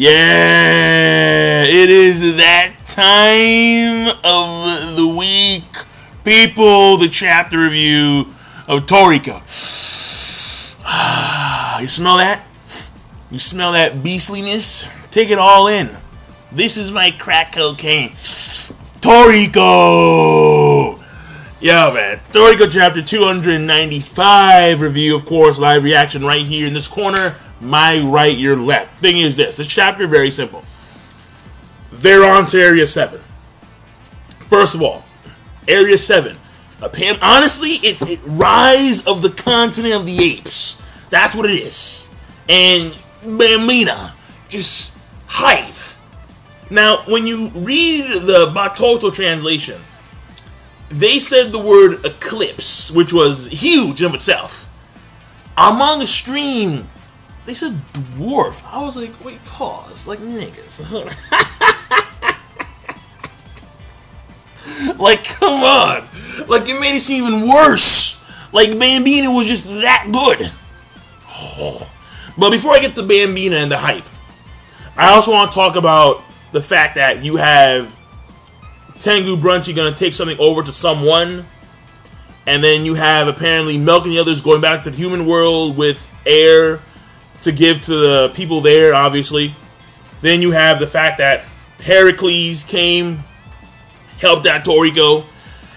Yeah, it is that time of the week, people. The chapter review of Toriko. You smell that? You smell that beastliness? Take it all in. This is my crack cocaine. Toriko! Yo, man. Toriko chapter 295 review, of course, live reaction right here in this corner. My right, your left. Thing is this chapter, very simple. They're on to Area 7. First of all, Area 7. Honestly, it's Rise of the Continent of the Apes. That's what it is. And Bambina, just hype. Now, when you read the Batoto translation, they said the word eclipse, which was huge in of itself. Among the stream, they said dwarf. I was like, wait, pause. Like, niggas. Like, come on. Like, it made it seem even worse. Like, Bambina was just that good. Oh. But before I get to Bambina and the hype, I also want to talk about the fact that you have Tengu Brunchy going to take something over to someone, and then you have apparently Milk and the others going back to the human world with air to give to the people there, obviously. Then you have the fact that Heracles came, helped out Toriko,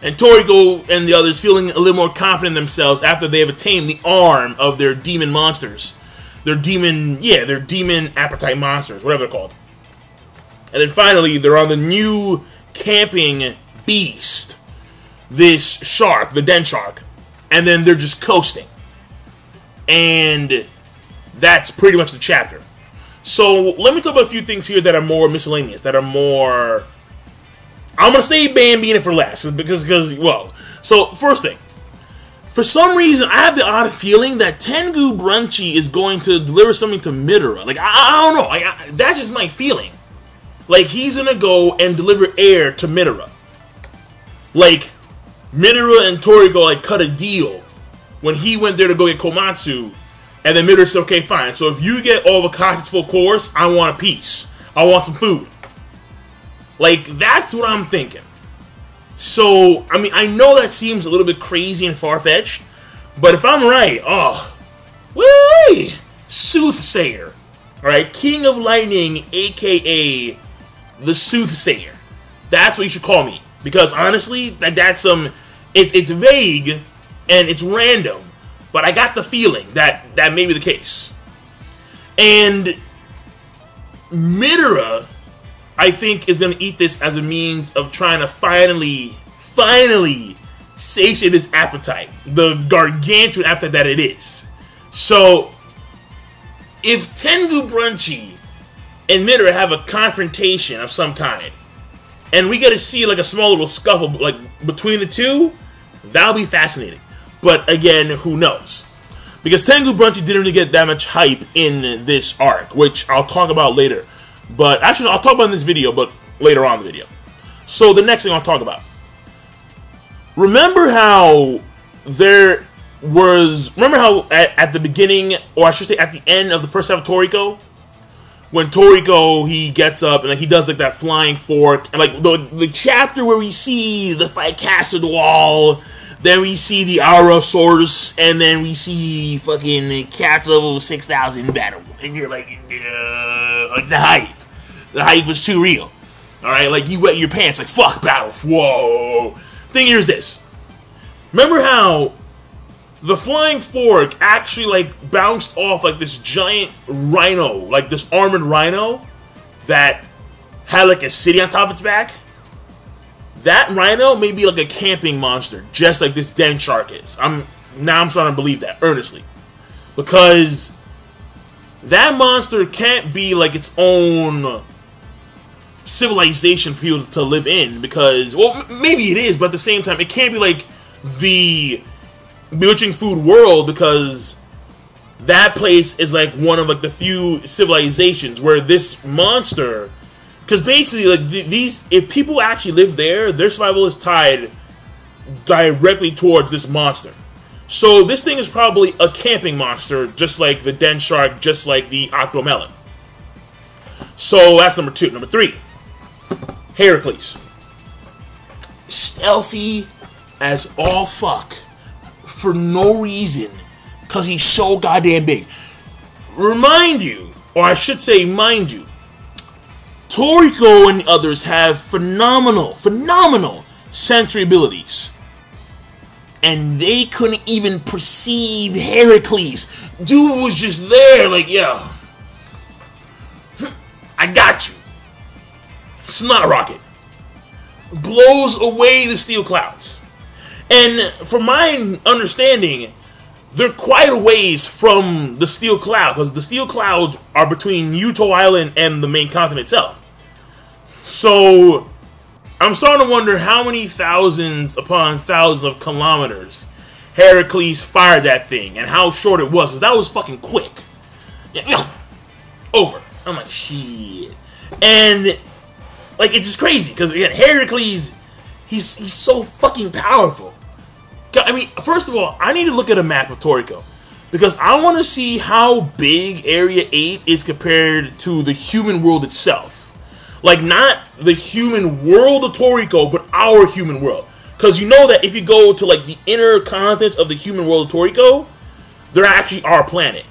and Toriko and the others feeling a little more confident in themselves after they have attained the arm of their demon monsters. Their demon appetite monsters, whatever they're called. And then finally, they're on the new camping beast, this shark, the den shark, and then they're just coasting. And that's pretty much the chapter. So let me talk about a few things here that are more miscellaneous, that are more... I'm going to say Bambina for last, because, well, so first thing. For some reason, I have the odd feeling that Tengu Brunchy is going to deliver something to Midora. Like, I don't know. That's just my feeling. Like, he's going to go and deliver air to Midora. Like, Midora and Toriko, like, cut a deal when he went there to go get Komatsu. And then Midora said, okay, fine. So if you get all the Kashi's full course, I want a piece. I want some food. Like, that's what I'm thinking. So, I mean, I know that seems a little bit crazy and far-fetched. But if I'm right, oh, whee! Soothsayer. Alright, King of Lightning, a.k.a. the Soothsayer. That's what you should call me. Because, honestly, that's it's vague and it's random. But I got the feeling that that may be the case. And Midora, I think, is going to eat this as a means of trying to finally satiate his appetite. The gargantuan appetite that it is. So, if Tengu Brunchy and Midora have a confrontation of some kind, and we get to see like a small little scuffle like between the two, that'll be fascinating. But again, who knows? Because Tengu Brunchy didn't really get that much hype in this arc, which I'll talk about later. But actually, I'll talk about in this video, but later on in the video. So the next thing I'll talk about. Remember how at the beginning, or I should say at the end of the first half of Toriko, when Toriko, he gets up and like, he does like that flying fork, and like the chapter where we see the fight castle wall, then we see the Aura source, and then we see fucking Cat level 6,000 battle, and you're like the hype. The hype was too real. Alright, like you wet your pants, like fuck battle. Whoa. Thing here is this. Remember how the flying fork actually like bounced off like this giant rhino, like this armored rhino that had like a city on top of its back? That rhino may be like a camping monster, just like this den shark is. I'm starting to believe that, earnestly. Because that monster can't be like its own civilization for people to live in, because, well, maybe it is, but at the same time, it can't be like the Bewitching Food world, because that place is like one of like the few civilizations where this monster, because basically like these, if people actually live there, their survival is tied directly towards this monster. So this thing is probably a camping monster, just like the den shark, just like the octomelon. So that's number 2. Number 3, Heracles. Stealthy as all fuck for no reason, because he's so goddamn big. Remind you, or I should say mind you, Toriko and others have phenomenal sensory abilities. And they couldn't even perceive Heracles. Dude was just there, like, yo, I got you. Snot rocket. Blows away the steel clouds. And from my understanding, they're quite a ways from the steel cloud, because the steel clouds are between Yuto Island and the main continent itself. So I'm starting to wonder how many thousands upon thousands of kilometers Heracles fired that thing, and how short it was, because that was fucking quick. Yeah, over. I'm like, shit. And, like, it's just crazy, because, again, Heracles, he's so fucking powerful. I mean, first of all, I need to look at a map of Toriko, because I want to see how big Area 8 is compared to the human world itself. Like, not the human world of Toriko, but our human world. Because you know that if you go to, like, the inner continents of the human world of Toriko, they're actually our planet.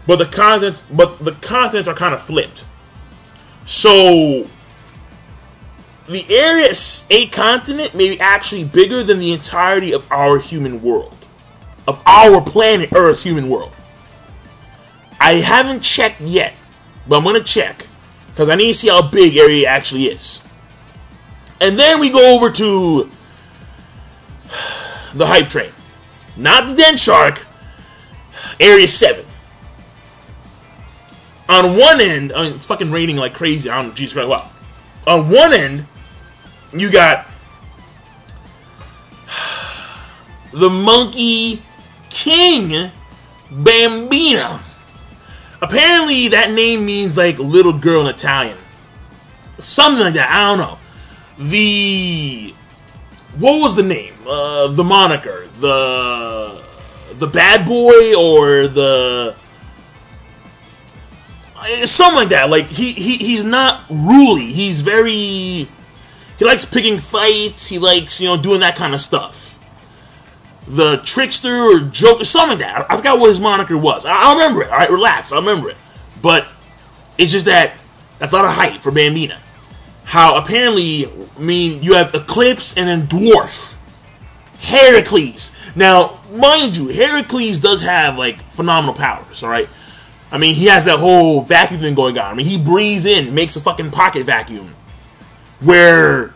But the continents are kind of flipped. So the Area 8 continent may be actually bigger than the entirety of our human world. Of our planet Earth human world. I haven't checked yet, but I'm going to check. Because I need to see how big Area actually is. And then we go over to the hype train. Not the Den Shark. Area 7. On one end, I mean, it's fucking raining like crazy. I don't know, Jesus Christ, wow. On one end, you got the Monkey King Bambina. Apparently, that name means, like, little girl in Italian. Something like that. I don't know. What was the name? The moniker. The bad boy, or the... Something like that. Like, he's not ruly. He's very... He likes picking fights. He likes, doing that kind of stuff. The trickster or joker, something like that. I forgot what his moniker was. I'll remember it. Alright, relax. I'll remember it. But it's just that's a lot of hype for Bambina. How apparently, you have Eclipse and then Dwarf. Heracles. Now, mind you, Heracles does have, like, phenomenal powers, alright? I mean, he has that whole vacuum thing going on. I mean, he breathes in, makes a fucking pocket vacuum. Where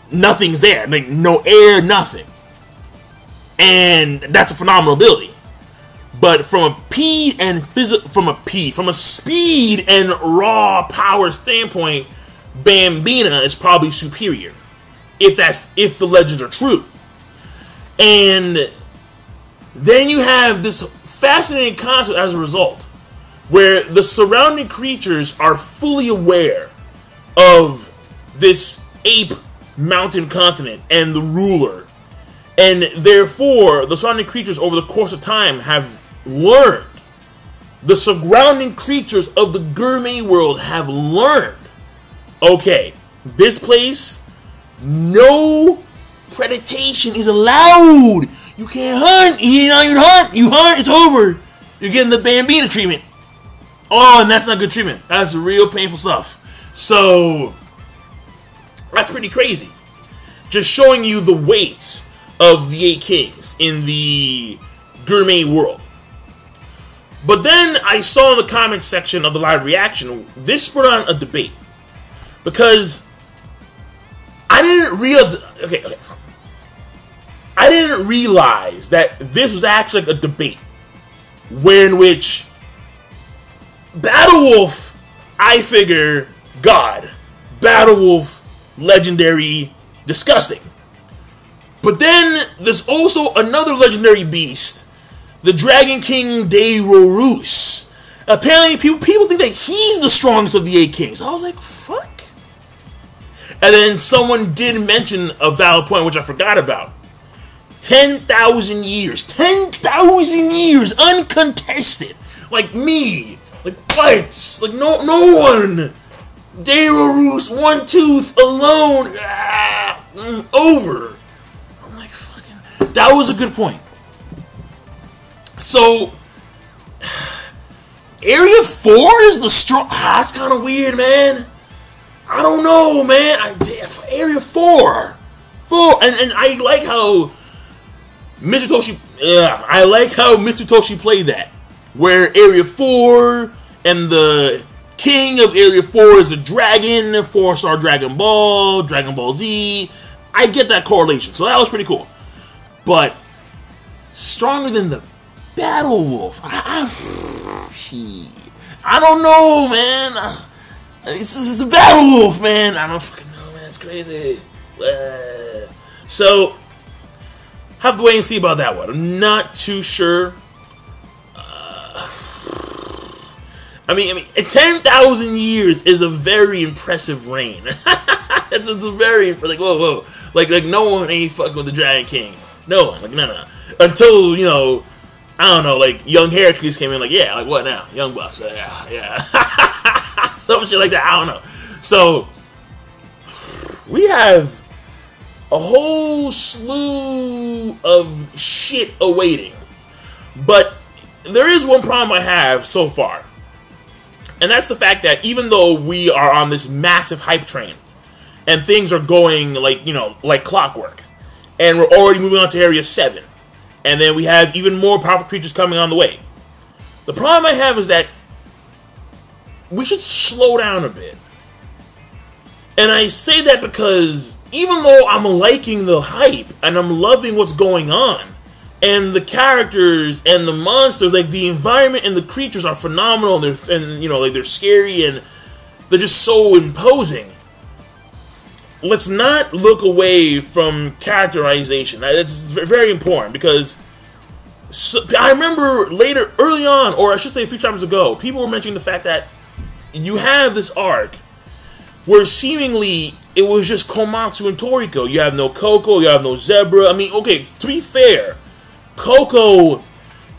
nothing's there. Like, no air, nothing. And that's a phenomenal ability. But from a speed and raw power standpoint, Bambina is probably superior. If the legends are true. And then you have this fascinating concept as a result, where the surrounding creatures are fully aware of this ape mountain continent and the ruler. And therefore, the surrounding creatures over the course of time have learned. The surrounding creatures of the gourmet world have learned. Okay, this place, no predation is allowed. You can't hunt. You don't even hunt. You hunt, it's over. You're getting the Bambina treatment. Oh, and that's not good treatment. That's real painful stuff. So, that's pretty crazy. Just showing you the weight of the 8 kings in the gourmet world. But then I saw in the comments section of the live reaction, this spurred on a debate. Because I didn't realize... Okay. I didn't realize that this was actually like a debate. In which Battlewolf, I figure, God. Battlewolf, legendary, disgusting. But then there's also another legendary beast, the Dragon King de Rorus. Apparently, people think that he's the strongest of the 8 kings. I was like, fuck. And then someone did mention a valid point, which I forgot about. 10,000 years. 10,000 years, uncontested. Like me. Like what? Like no one Deiro's one tooth alone. Over. I'm like, fucking. That was a good point. So, Area 4 is the strong. That's kind of weird, man. I don't know, man. Area 4. And I like how Mitsutoshi. I like how Mitsutoshi played that. Where Area 4 and the king of Area 4 is a dragon, 4-star Dragon Ball Z. I get that correlation, so that was pretty cool. But stronger than the Battle Wolf. I don't know, man. It's a Battle Wolf, man. I don't fucking know, man. It's crazy. So, have to wait and see about that one. I'm not too sure. I mean, 10,000 years is a very impressive reign. it's a very, like, whoa. Like, no one ain't fucking with the Dragon King. No one. Like, no. Until, you know, I don't know, like, young Heracles came in, like, yeah, like, what now? Young Bucks. Yeah. Some shit like that. I don't know. So, we have a whole slew of shit awaiting. But there is one problem I have so far. And that's the fact that even though we are on this massive hype train, and things are going like, you know, like clockwork, and we're already moving on to Area 7, and then we have even more powerful creatures coming on the way. The problem I have is that we should slow down a bit. And I say that because even though I'm liking the hype, and I'm loving what's going on, and the characters and the monsters, like the environment and the creatures are phenomenal, and you know, like they're scary and they're just so imposing. Let's not look away from characterization. That's very important because I remember early on, or I should say a few chapters ago, people were mentioning the fact that you have this arc where seemingly it was just Komatsu and Toriko. You have no Coco, you have no Zebra. I mean, okay, to be fair, Coco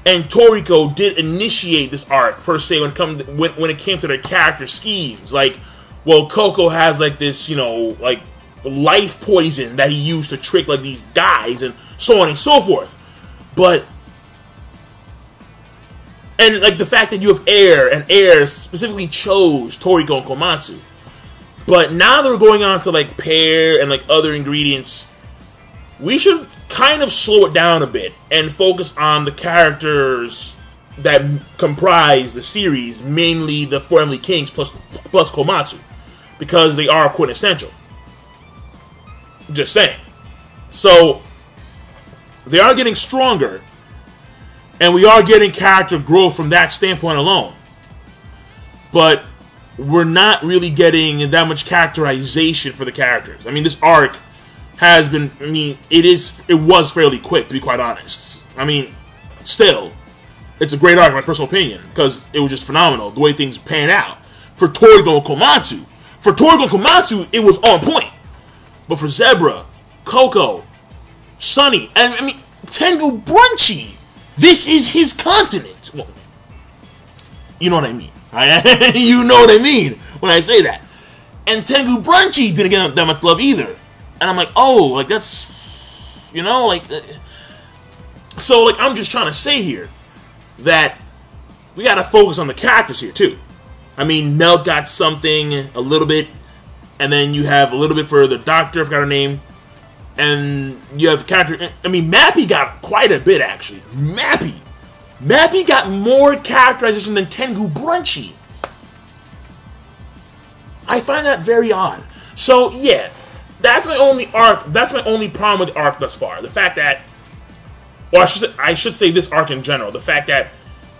and Toriko did initiate this arc per se when it came to their character schemes. Like, well, Coco has like this, you know, like life poison that he used to trick like these guys and so on and so forth. But and like the fact that you have Air, and Air specifically chose Toriko and Komatsu. But now that we're going on to like Pear and like other ingredients, we should kind of slow it down a bit and focus on the characters that comprise the series, mainly the Four Emily Kings plus Komatsu, because they are quintessential. Just saying. So they are getting stronger, and we are getting character growth from that standpoint alone. But we're not really getting that much characterization for the characters. I mean, this arc has been, I mean, it was fairly quick, to be quite honest. I mean, still, it's a great arc, in my personal opinion, because it was just phenomenal, the way things pan out. For Toriko and Komatsu, it was on point. But for Zebra, Coco, Sunny, and I mean, Tengu Brunchy, this is his continent. Well, you know what I mean. You know what I mean when I say that. And Tengu Brunchy didn't get that much love either. And I'm like, oh, like that's, you know, like, so like I'm just trying to say here that we gotta focus on the characters here too. I mean, Melt got something a little bit, and then you have a little bit for the Doctor, I forgot her name, and you have the character. I mean, Mappy got quite a bit actually. Mappy got more characterization than Tengu Brunchy. I find that very odd. So yeah. That's my only arc. That's my only problem with the arc thus far. The fact that, well, I should say this arc in general. The fact that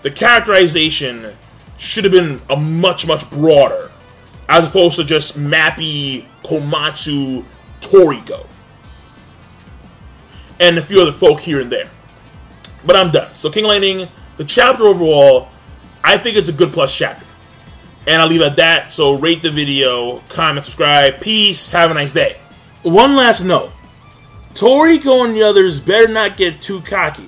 the characterization should have been a much broader, as opposed to just Mappy, Komatsu, Toriko, and a few other folk here and there. But I'm done. So King Lightning, the chapter overall, I think it's a good plus chapter, and I'll leave it at that. So rate the video, comment, subscribe. Peace. Have a nice day. One last note. Toriko and the others better not get too cocky.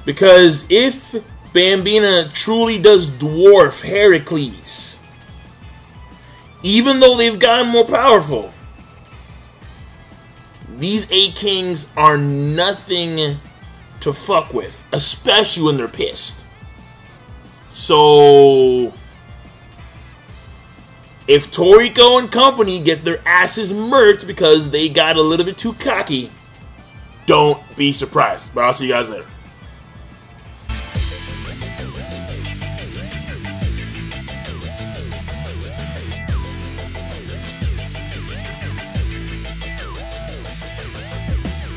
Because if Bambina truly does dwarf Heracles, even though they've gotten more powerful, these 8 Kings are nothing to fuck with, especially when they're pissed. So, if Toriko and company get their asses murked because they got a little bit too cocky, don't be surprised. But I'll see you guys later.